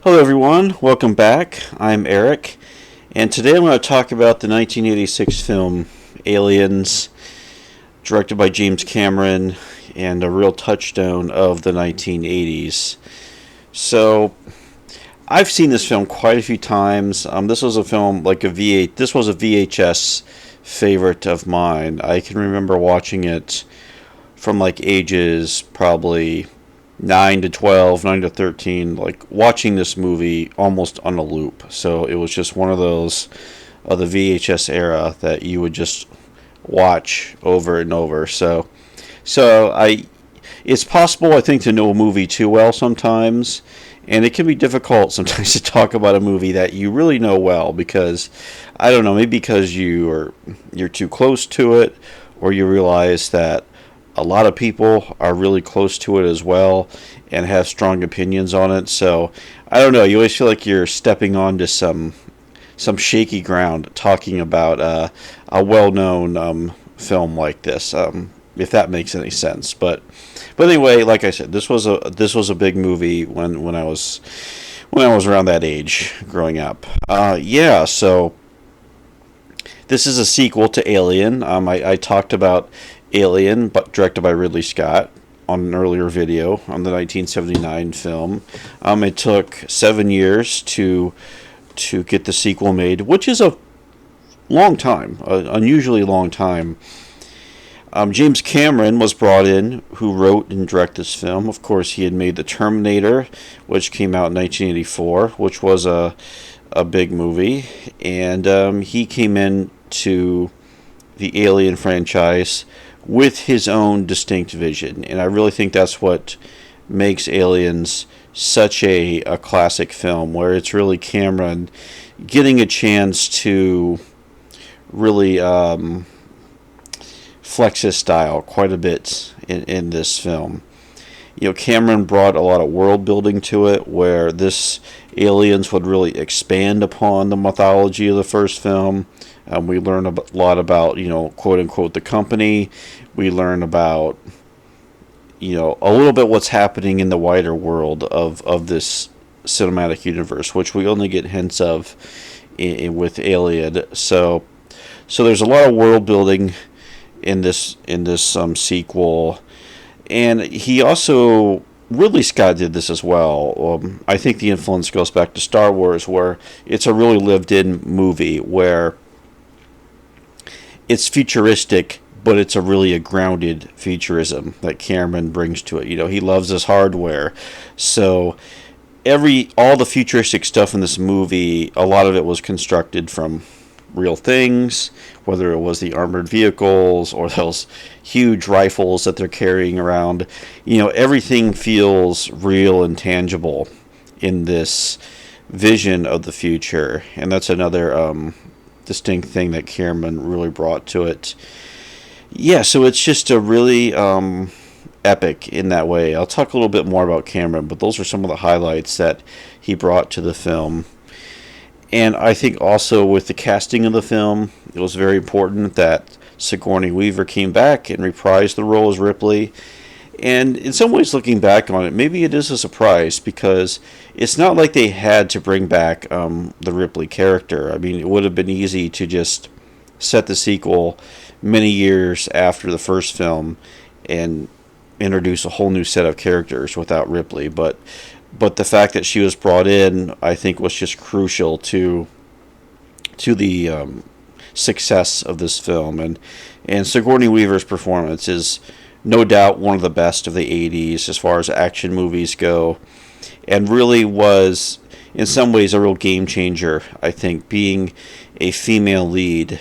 Hello everyone, welcome back. I'm Eric, and today I'm going to talk about the 1986 film Aliens, directed by James Cameron, and a real touchstone of the 1980s. So, I've seen this film quite a few times. This was a film like a V8. This was a VHS favorite of mine. I can remember watching it from like ages probably 9 to 12, 9 to 13, like watching this movie almost on a loop. So it was just one of those of the VHS era that you would just watch over and over. So it's possible, I think, to know a movie too well sometimes, and it can be difficult sometimes to talk about a movie that you really know well because I don't know, maybe because you're too close to it, or you realize that a lot of people are really close to it as well and have strong opinions on it. So I don't know. You always feel like you're stepping onto some shaky ground talking about a well-known film like this, if that makes any sense. But anyway, like I said, this was a big movie when I was around that age growing up. Yeah. So this is a sequel to Alien. I talked about Alien, but directed by Ridley Scott, on an earlier video on the 1979 film. It took 7 years to get the sequel made, which is a long time, unusually long time. James Cameron was brought in, who wrote and directed this film. Of course, he had made The Terminator, which came out in 1984, which was a big movie, and he came in to the Alien franchise with his own distinct vision. And I really think that's what makes Aliens such a classic film, where it's really Cameron getting a chance to really flex his style quite a bit in this film. You know, Cameron brought a lot of world building to it, where this Aliens would really expand upon the mythology of the first film. We learn a lot about, quote unquote, the company. We learn about, a little bit what's happening in the wider world of this cinematic universe, which we only get hints of with Alien. So there's a lot of world building in this sequel, and he also, Ridley Scott did this as well. I think the influence goes back to Star Wars, where it's a really lived-in movie where it's futuristic, but it's a grounded futurism that Cameron brings to it. He loves his hardware, so all the futuristic stuff in this movie, a lot of it was constructed from real things, whether it was the armored vehicles or those huge rifles that they're carrying around. Everything feels real and tangible in this vision of the future, and that's another distinct thing that Cameron really brought to it. Yeah, so it's just a really epic in that way. I'll talk a little bit more about Cameron, but those are some of the highlights that he brought to the film. And I think also with the casting of the film, it was very important that Sigourney Weaver came back and reprised the role as Ripley. And in some ways, looking back on it, maybe it is a surprise, because it's not like they had to bring back the Ripley character. I mean, it would have been easy to just set the sequel many years after the first film and introduce a whole new set of characters without Ripley. But the fact that she was brought in, I think, was just crucial to the success of this film. And Sigourney Weaver's performance is no doubt one of the best of the 80s as far as action movies go, and really was, in some ways, a real game changer, I think, being a female lead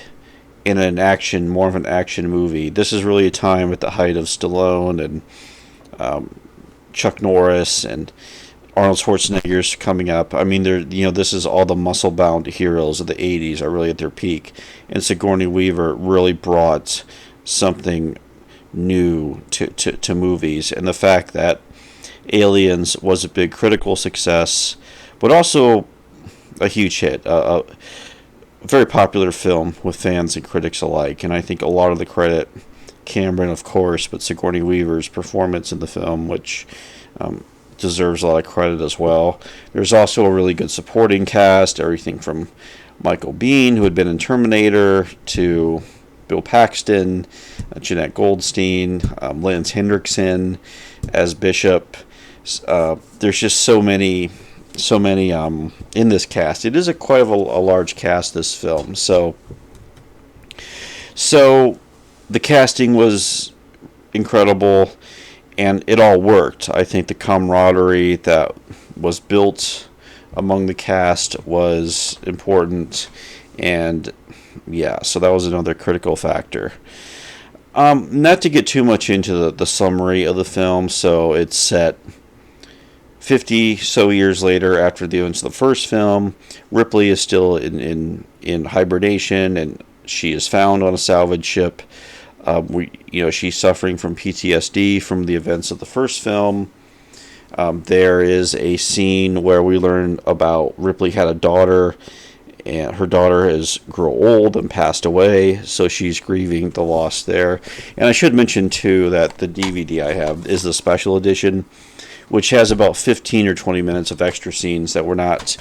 in more of an action movie. This is really a time at the height of Stallone and Chuck Norris and Arnold Schwarzenegger's coming up. I mean, this is all the muscle-bound heroes of the 80s are really at their peak, and Sigourney Weaver really brought something new to movies. And the fact that Aliens was a big critical success, but also a huge hit, a very popular film with fans and critics alike. And I think a lot of the credit, Cameron, of course, but Sigourney Weaver's performance in the film, which deserves a lot of credit as well. There's also a really good supporting cast, everything from Michael Biehn, who had been in Terminator, to Bill Paxton, Jeanette Goldstein, Lance Hendrickson as Bishop. There's just so many in this cast. It is quite a large cast, this film. So the casting was incredible, and it all worked. I think the camaraderie that was built among the cast was important, and yeah, so that was another critical factor. Not to get too much into the summary of the film, so it's set 50 so years later after the events of the first film. Ripley is still in hibernation, and she is found on a salvage ship. She's suffering from PTSD from the events of the first film. There is a scene where we learn about Ripley had a daughter, and her daughter has grown old and passed away, so she's grieving the loss there. And I should mention, too, that the DVD I have is the special edition, which has about 15 or 20 minutes of extra scenes that were not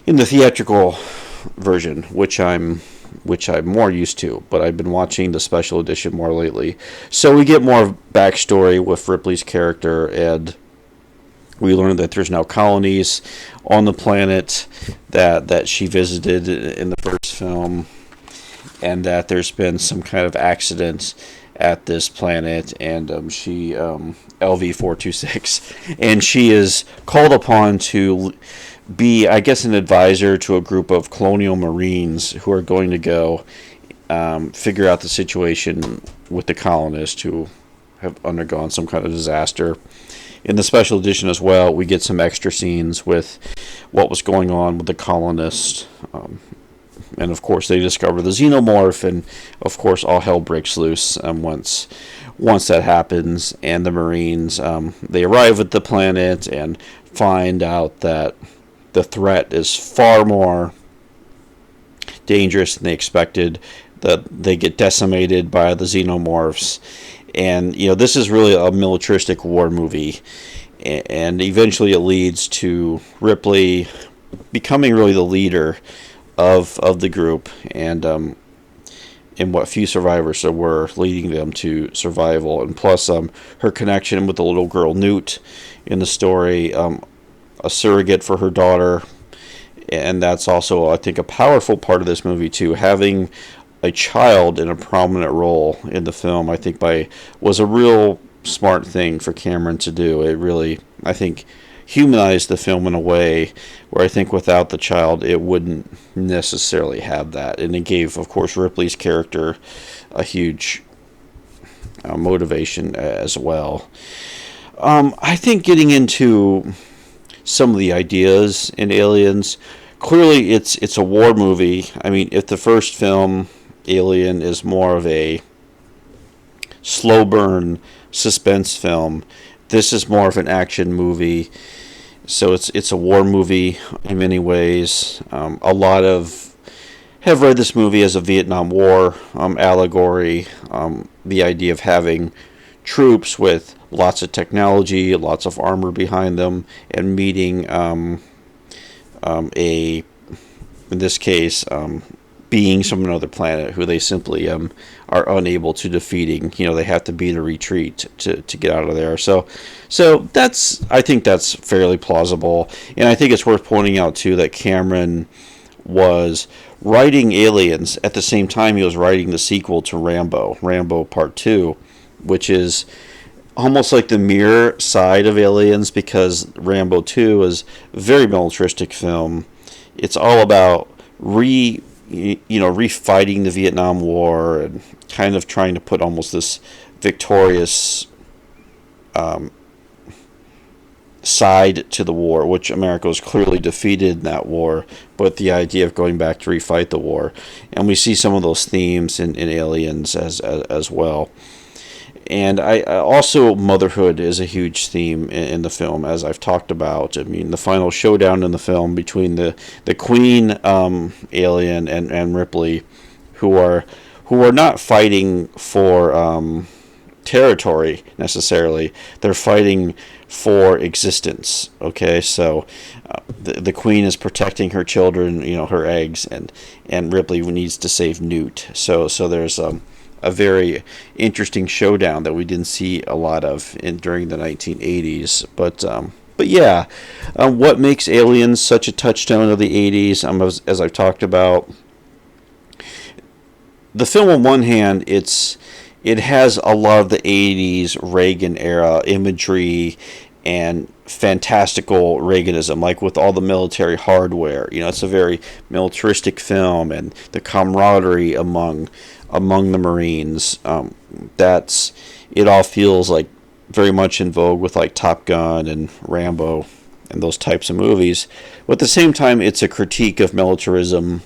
in the theatrical version, which I'm more used to, but I've been watching the special edition more lately. So we get more backstory with Ripley's character, and we learn that there's now colonies on the planet that she visited in the first film, and that there's been some kind of accident at this planet, and she LV-426, and she is called upon to be, I guess, an advisor to a group of colonial marines who are going to go figure out the situation with the colonists who have undergone some kind of disaster. In the special edition as well, we get some extra scenes with what was going on with the colonists. And of course, they discover the xenomorph, and of course, all hell breaks loose once that happens. And the Marines, they arrive at the planet and find out that the threat is far more dangerous than they expected. That they get decimated by the xenomorphs, and this is really a militaristic war movie. And eventually, it leads to Ripley becoming really the leader of the group, and what few survivors there were, leading them to survival. And plus, her connection with the little girl Newt in the story, a surrogate for her daughter, and that's also, I think, a powerful part of this movie too. Having a child in a prominent role in the film, I think, was a real smart thing for Cameron to do. It really, I think, humanized the film in a way where I think without the child it wouldn't necessarily have that. And it gave, of course, Ripley's character a huge motivation as well. I think getting into some of the ideas in Aliens, clearly it's a war movie. I mean, if the first film, Alien, is more of a slow burn suspense film, this is more of an action movie. So it's a war movie in many ways. A lot of have read this movie as a Vietnam War allegory. The idea of having troops with lots of technology, lots of armor behind them, and meeting in this case, beings from another planet who they simply are unable to defeating. They have to beat a retreat to get out of there. So I think that's fairly plausible. And I think it's worth pointing out too that Cameron was writing Aliens at the same time he was writing the sequel to Rambo Part 2, which is almost like the mirror side of Aliens, because Rambo 2 is a very militaristic film. It's all about refighting the Vietnam War and kind of trying to put almost this victorious side to the war, which America was clearly defeated in that war, but the idea of going back to refight the war. And we see some of those themes in Aliens as well. And I also, motherhood is a huge theme in the film, as I've talked about. I mean, the final showdown in the film between the Queen alien and Ripley, who are not fighting for territory necessarily. They're fighting for existence. Okay, so the queen is protecting her children, her eggs, and Ripley needs to save Newt. So there's a very interesting showdown that we didn't see a lot of during the 1980s. But yeah, what makes Aliens such a touchstone of the 80s? As I've talked about, the film on one hand, it has a lot of the 80s Reagan era imagery and fantastical Reaganism, like with all the military hardware. It's a very militaristic film, and the camaraderie among the Marines. It all feels like very much in vogue with like Top Gun and Rambo and those types of movies. But at the same time, it's a critique of militarism,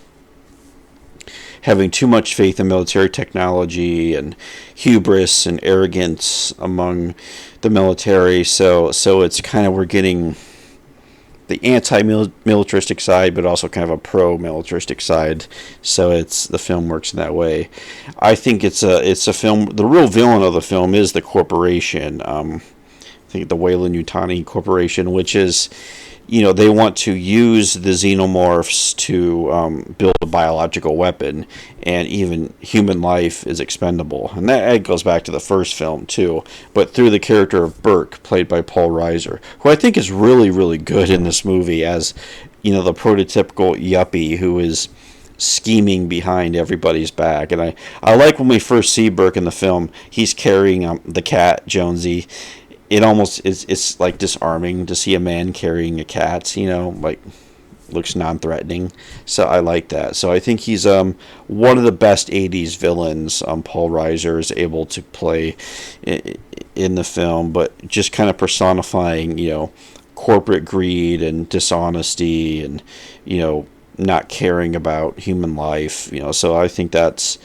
having too much faith in military technology and hubris and arrogance among the military. So it's kind of, we're getting the anti-militaristic side, but also kind of a pro-militaristic side. So the film works in that way. I think it's a film. The real villain of the film is the corporation. I think the Weyland-Yutani Corporation, which is, they want to use the xenomorphs to build a biological weapon, and even human life is expendable. And that goes back to the first film, too, but through the character of Burke, played by Paul Reiser, who I think is really, really good in this movie as, the prototypical yuppie who is scheming behind everybody's back. And I like when we first see Burke in the film, he's carrying the cat, Jonesy. It almost it's like disarming to see a man carrying a cat, like looks non-threatening. So I like that. So I think he's one of the best 80s villains Paul Reiser is able to play in the film, but just kind of personifying, corporate greed and dishonesty and, not caring about human life, so I think that's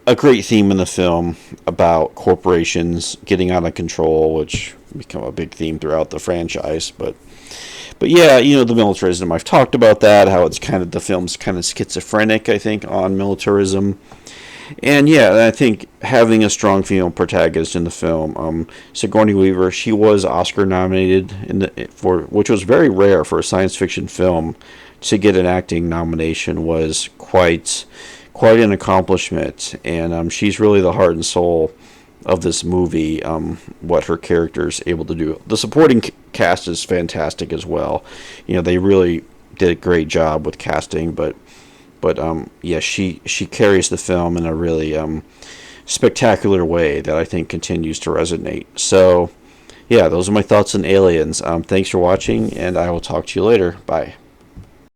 a great theme in the film about corporations getting out of control, which become a big theme throughout the franchise. But yeah, the militarism, I've talked about that, how it's the film's kind of schizophrenic, I think, on militarism. And yeah, I think having a strong female protagonist in the film, Sigourney Weaver, she was Oscar nominated which was very rare for a science fiction film to get an acting nomination, was quite an accomplishment, and she's really the heart and soul of this movie, what her character is able to do. The supporting cast is fantastic as well. They really did a great job with casting, but yeah, she carries the film in a really spectacular way that I think continues to resonate. So yeah, those are my thoughts on Aliens. Thanks for watching, and I will talk to you later. Bye.